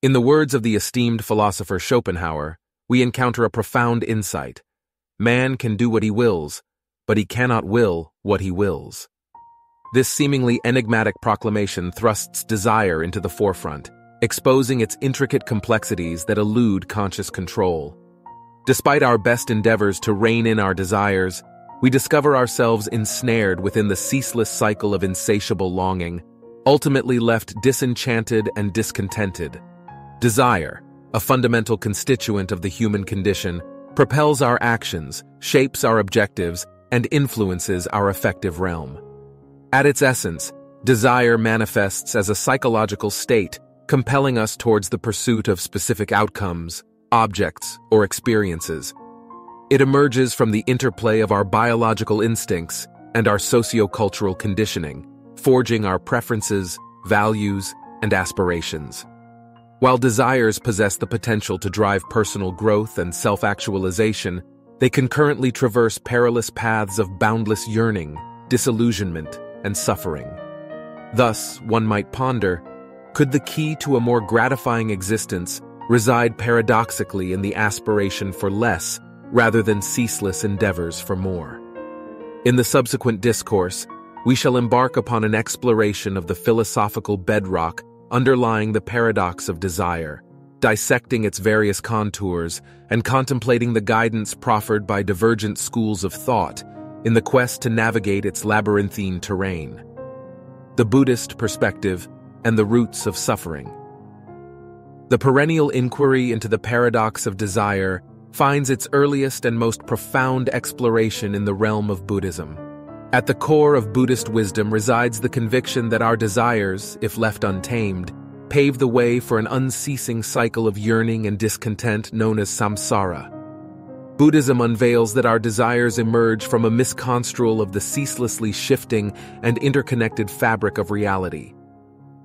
In the words of the esteemed philosopher Schopenhauer, we encounter a profound insight. Man can do what he wills, but he cannot will what he wills. This seemingly enigmatic proclamation thrusts desire into the forefront, exposing its intricate complexities that elude conscious control. Despite our best endeavors to rein in our desires, we discover ourselves ensnared within the ceaseless cycle of insatiable longing, ultimately left disenchanted and discontented. Desire, a fundamental constituent of the human condition, propels our actions, shapes our objectives, and influences our affective realm. At its essence, desire manifests as a psychological state, compelling us towards the pursuit of specific outcomes, objects, or experiences. It emerges from the interplay of our biological instincts and our socio-cultural conditioning, forging our preferences, values, and aspirations. While desires possess the potential to drive personal growth and self-actualization, they concurrently traverse perilous paths of boundless yearning, disillusionment, and suffering. Thus, one might ponder, could the key to a more gratifying existence reside paradoxically in the aspiration for less rather than ceaseless endeavors for more? In the subsequent discourse, we shall embark upon an exploration of the philosophical bedrock underlying the paradox of desire, dissecting its various contours and contemplating the guidance proffered by divergent schools of thought in the quest to navigate its labyrinthine terrain. The Buddhist perspective and the roots of suffering. The perennial inquiry into the paradox of desire finds its earliest and most profound exploration in the realm of Buddhism. At the core of Buddhist wisdom resides the conviction that our desires, if left untamed, pave the way for an unceasing cycle of yearning and discontent known as samsara. Buddhism unveils that our desires emerge from a misconstrual of the ceaselessly shifting and interconnected fabric of reality.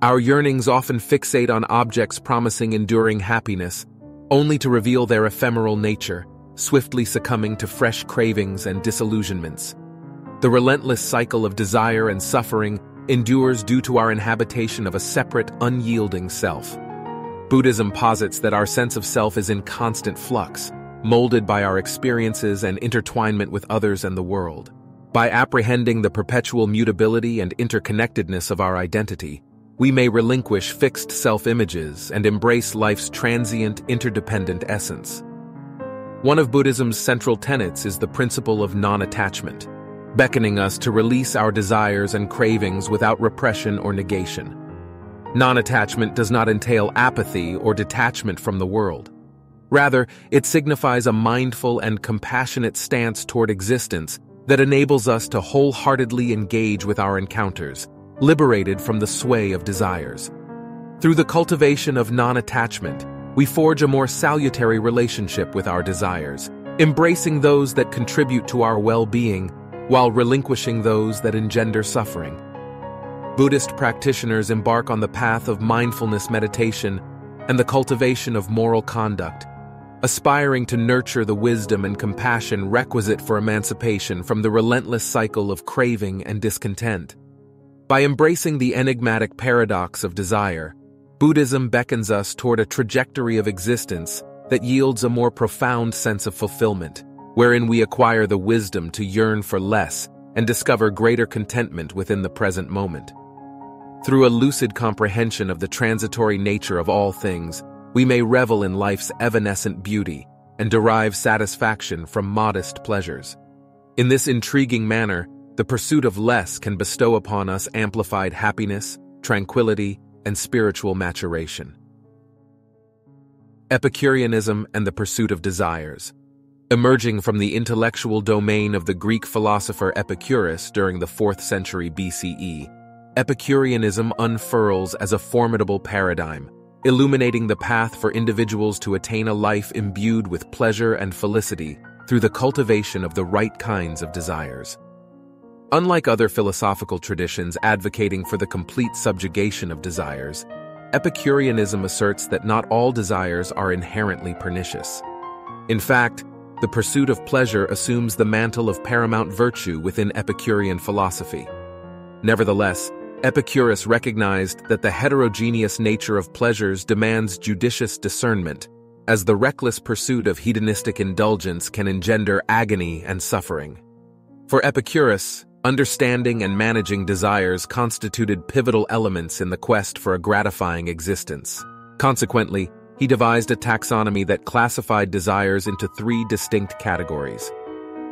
Our yearnings often fixate on objects promising enduring happiness, only to reveal their ephemeral nature, swiftly succumbing to fresh cravings and disillusionments. The relentless cycle of desire and suffering endures due to our inhabitation of a separate, unyielding self. Buddhism posits that our sense of self is in constant flux, molded by our experiences and intertwinement with others and the world. By apprehending the perpetual mutability and interconnectedness of our identity, we may relinquish fixed self-images and embrace life's transient, interdependent essence. One of Buddhism's central tenets is the principle of non-attachment, beckoning us to release our desires and cravings without repression or negation. Non-attachment does not entail apathy or detachment from the world. Rather, it signifies a mindful and compassionate stance toward existence that enables us to wholeheartedly engage with our encounters, liberated from the sway of desires. Through the cultivation of non-attachment, we forge a more salutary relationship with our desires, embracing those that contribute to our well-being while relinquishing those that engender suffering. Buddhist practitioners embark on the path of mindfulness meditation and the cultivation of moral conduct, aspiring to nurture the wisdom and compassion requisite for emancipation from the relentless cycle of craving and discontent. By embracing the enigmatic paradox of desire, Buddhism beckons us toward a trajectory of existence that yields a more profound sense of fulfillment, wherein we acquire the wisdom to yearn for less and discover greater contentment within the present moment. Through a lucid comprehension of the transitory nature of all things, we may revel in life's evanescent beauty and derive satisfaction from modest pleasures. In this intriguing manner, the pursuit of less can bestow upon us amplified happiness, tranquility, and spiritual maturation. Epicureanism and the pursuit of desires. Emerging from the intellectual domain of the Greek philosopher Epicurus during the 4th century BCE, Epicureanism unfurls as a formidable paradigm, illuminating the path for individuals to attain a life imbued with pleasure and felicity through the cultivation of the right kinds of desires. Unlike other philosophical traditions advocating for the complete subjugation of desires, Epicureanism asserts that not all desires are inherently pernicious. In fact, the pursuit of pleasure assumes the mantle of paramount virtue within Epicurean philosophy. Nevertheless, Epicurus recognized that the heterogeneous nature of pleasures demands judicious discernment, as the reckless pursuit of hedonistic indulgence can engender agony and suffering. For Epicurus, understanding and managing desires constituted pivotal elements in the quest for a gratifying existence. Consequently, he devised a taxonomy that classified desires into three distinct categories.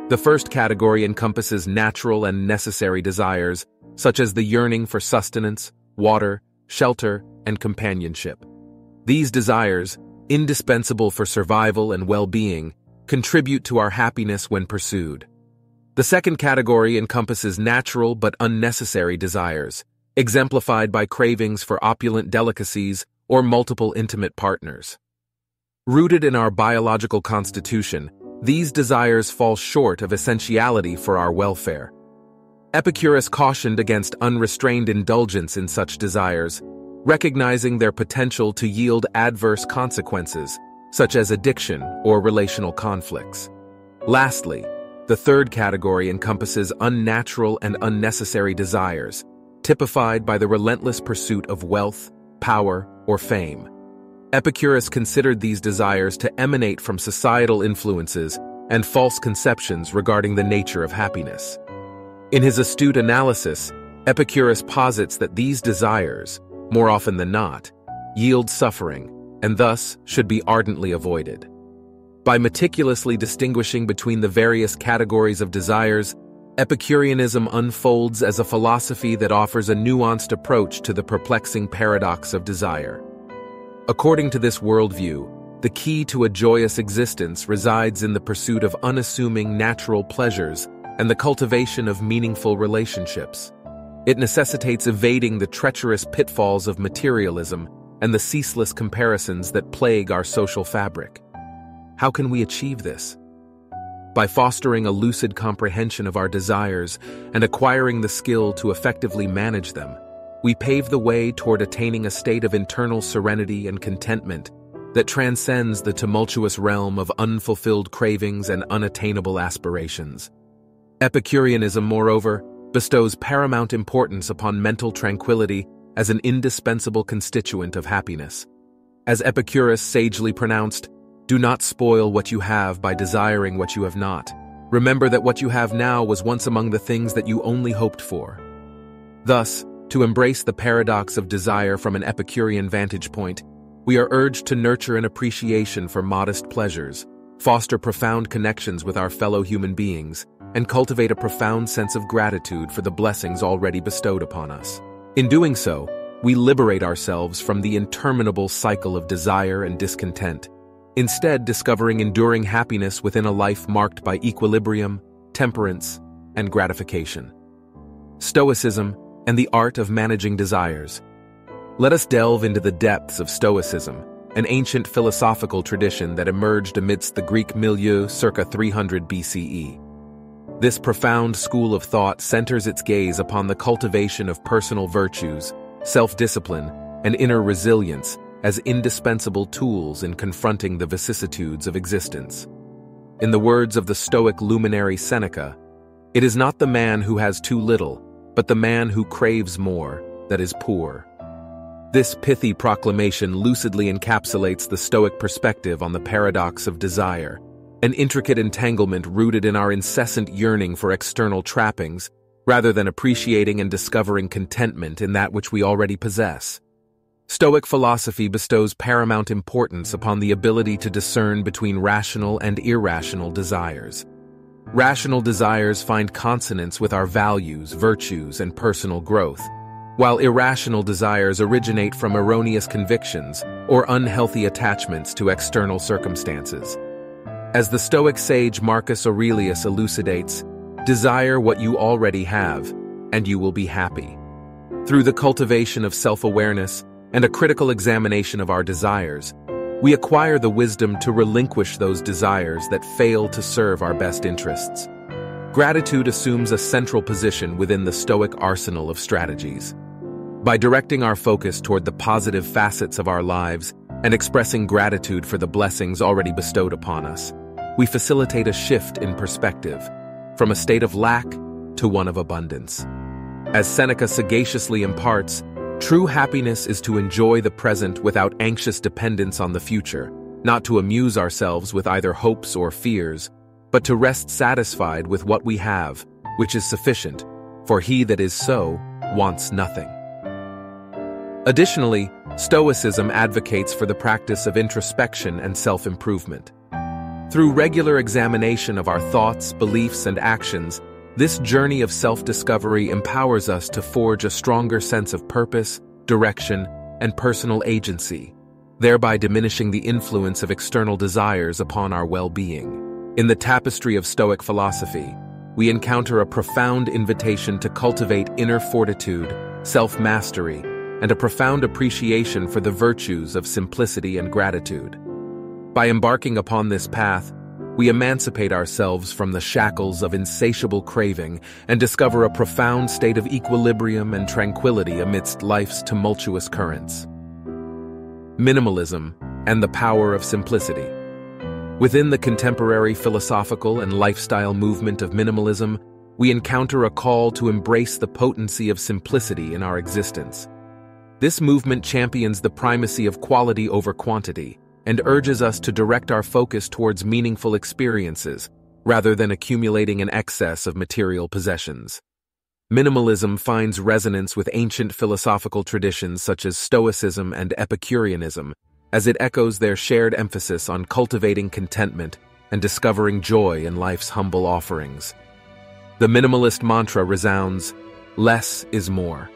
The first category encompasses natural and necessary desires, such as the yearning for sustenance, water, shelter, and companionship. These desires, indispensable for survival and well-being, contribute to our happiness when pursued. The second category encompasses natural but unnecessary desires, exemplified by cravings for opulent delicacies or multiple intimate partners. Rooted in our biological constitution, these desires fall short of essentiality for our welfare. Epicurus cautioned against unrestrained indulgence in such desires, recognizing their potential to yield adverse consequences, such as addiction or relational conflicts. Lastly, the third category encompasses unnatural and unnecessary desires, typified by the relentless pursuit of wealth, power, or fame. Epicurus considered these desires to emanate from societal influences and false conceptions regarding the nature of happiness. In his astute analysis, Epicurus posits that these desires, more often than not, yield suffering and thus should be ardently avoided. By meticulously distinguishing between the various categories of desires, Epicureanism unfolds as a philosophy that offers a nuanced approach to the perplexing paradox of desire. According to this worldview, the key to a joyous existence resides in the pursuit of unassuming natural pleasures and the cultivation of meaningful relationships. It necessitates evading the treacherous pitfalls of materialism and the ceaseless comparisons that plague our social fabric. How can we achieve this? By fostering a lucid comprehension of our desires and acquiring the skill to effectively manage them, we pave the way toward attaining a state of internal serenity and contentment that transcends the tumultuous realm of unfulfilled cravings and unattainable aspirations. Epicureanism, moreover, bestows paramount importance upon mental tranquility as an indispensable constituent of happiness. As Epicurus sagely pronounced, "Do not spoil what you have by desiring what you have not. Remember that what you have now was once among the things that you only hoped for." Thus, to embrace the paradox of desire from an Epicurean vantage point, we are urged to nurture an appreciation for modest pleasures, foster profound connections with our fellow human beings, and cultivate a profound sense of gratitude for the blessings already bestowed upon us. In doing so, we liberate ourselves from the interminable cycle of desire and discontent, instead discovering enduring happiness within a life marked by equilibrium, temperance, and gratification. Stoicism and the art of managing desires. Let us delve into the depths of Stoicism, an ancient philosophical tradition that emerged amidst the Greek milieu circa 300 BCE. This profound school of thought centers its gaze upon the cultivation of personal virtues, self-discipline, and inner resilience as indispensable tools in confronting the vicissitudes of existence. In the words of the Stoic luminary Seneca, "It is not the man who has too little, but the man who craves more, that is poor." This pithy proclamation lucidly encapsulates the Stoic perspective on the paradox of desire, an intricate entanglement rooted in our incessant yearning for external trappings, rather than appreciating and discovering contentment in that which we already possess. Stoic philosophy bestows paramount importance upon the ability to discern between rational and irrational desires. Rational desires find consonance with our values, virtues, and personal growth, while irrational desires originate from erroneous convictions or unhealthy attachments to external circumstances. As the Stoic sage Marcus Aurelius elucidates, desire what you already have, and you will be happy. Through the cultivation of self-awareness and a critical examination of our desires, we acquire the wisdom to relinquish those desires that fail to serve our best interests. Gratitude assumes a central position within the Stoic arsenal of strategies. By directing our focus toward the positive facets of our lives and expressing gratitude for the blessings already bestowed upon us, we facilitate a shift in perspective, from a state of lack to one of abundance. As Seneca sagaciously imparts, true happiness is to enjoy the present without anxious dependence on the future, not to amuse ourselves with either hopes or fears, but to rest satisfied with what we have, which is sufficient, for he that is so wants nothing. Additionally, Stoicism advocates for the practice of introspection and self-improvement. Through regular examination of our thoughts, beliefs, and actions, this journey of self-discovery empowers us to forge a stronger sense of purpose, direction, and personal agency, thereby diminishing the influence of external desires upon our well-being. In the tapestry of Stoic philosophy, we encounter a profound invitation to cultivate inner fortitude, self-mastery, and a profound appreciation for the virtues of simplicity and gratitude. By embarking upon this path, we emancipate ourselves from the shackles of insatiable craving and discover a profound state of equilibrium and tranquility amidst life's tumultuous currents. Minimalism and the power of simplicity. Within the contemporary philosophical and lifestyle movement of minimalism, we encounter a call to embrace the potency of simplicity in our existence. This movement champions the primacy of quality over quantity and urges us to direct our focus towards meaningful experiences rather than accumulating an excess of material possessions. Minimalism finds resonance with ancient philosophical traditions such as Stoicism and Epicureanism, as it echoes their shared emphasis on cultivating contentment and discovering joy in life's humble offerings. The minimalist mantra resounds, "Less is more."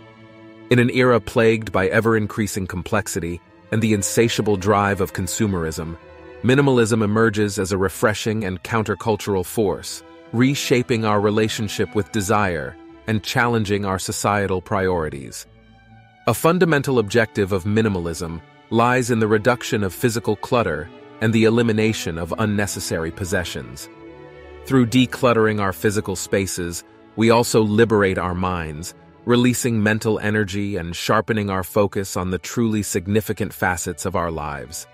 In an era plagued by ever-increasing complexity and the insatiable drive of consumerism, minimalism emerges as a refreshing and countercultural force, reshaping our relationship with desire and challenging our societal priorities. A fundamental objective of minimalism lies in the reduction of physical clutter and the elimination of unnecessary possessions. Through decluttering our physical spaces, we also liberate our minds, releasing mental energy and sharpening our focus on the truly significant facets of our lives.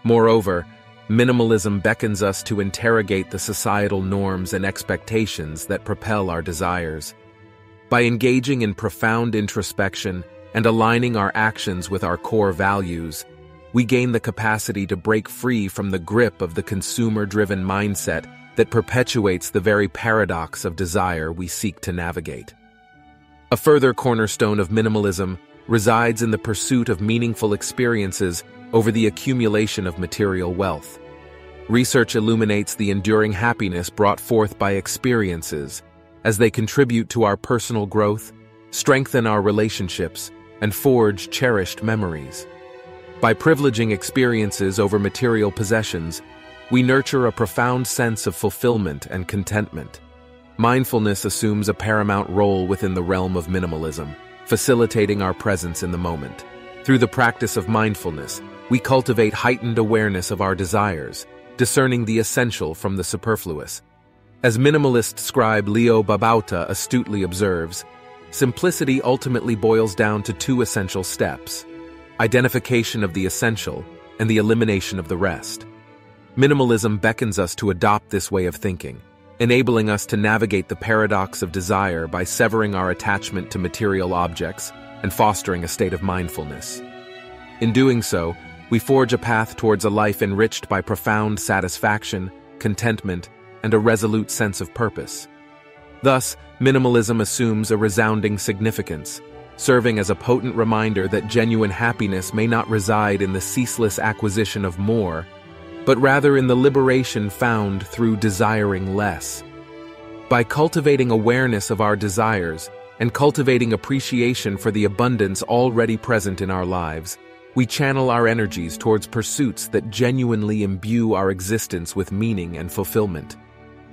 Moreover, minimalism beckons us to interrogate the societal norms and expectations that propel our desires. By engaging in profound introspection and aligning our actions with our core values, we gain the capacity to break free from the grip of the consumer-driven mindset that perpetuates the very paradox of desire we seek to navigate. A further cornerstone of minimalism resides in the pursuit of meaningful experiences over the accumulation of material wealth. Research illuminates the enduring happiness brought forth by experiences, as they contribute to our personal growth, strengthen our relationships, and forge cherished memories. By privileging experiences over material possessions, we nurture a profound sense of fulfillment and contentment. Mindfulness assumes a paramount role within the realm of minimalism, facilitating our presence in the moment. Through the practice of mindfulness, we cultivate heightened awareness of our desires, discerning the essential from the superfluous. As minimalist scribe Leo Babauta astutely observes, simplicity ultimately boils down to two essential steps: identification of the essential and the elimination of the rest. Minimalism beckons us to adopt this way of thinking, enabling us to navigate the paradox of desire by severing our attachment to material objects and fostering a state of mindfulness. In doing so, we forge a path towards a life enriched by profound satisfaction, contentment, and a resolute sense of purpose. Thus, minimalism assumes a resounding significance, serving as a potent reminder that genuine happiness may not reside in the ceaseless acquisition of more, but rather in the liberation found through desiring less. By cultivating awareness of our desires and cultivating appreciation for the abundance already present in our lives, we channel our energies towards pursuits that genuinely imbue our existence with meaning and fulfillment.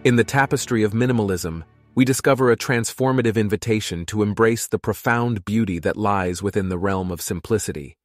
In the tapestry of minimalism, we discover a transformative invitation to embrace the profound beauty that lies within the realm of simplicity.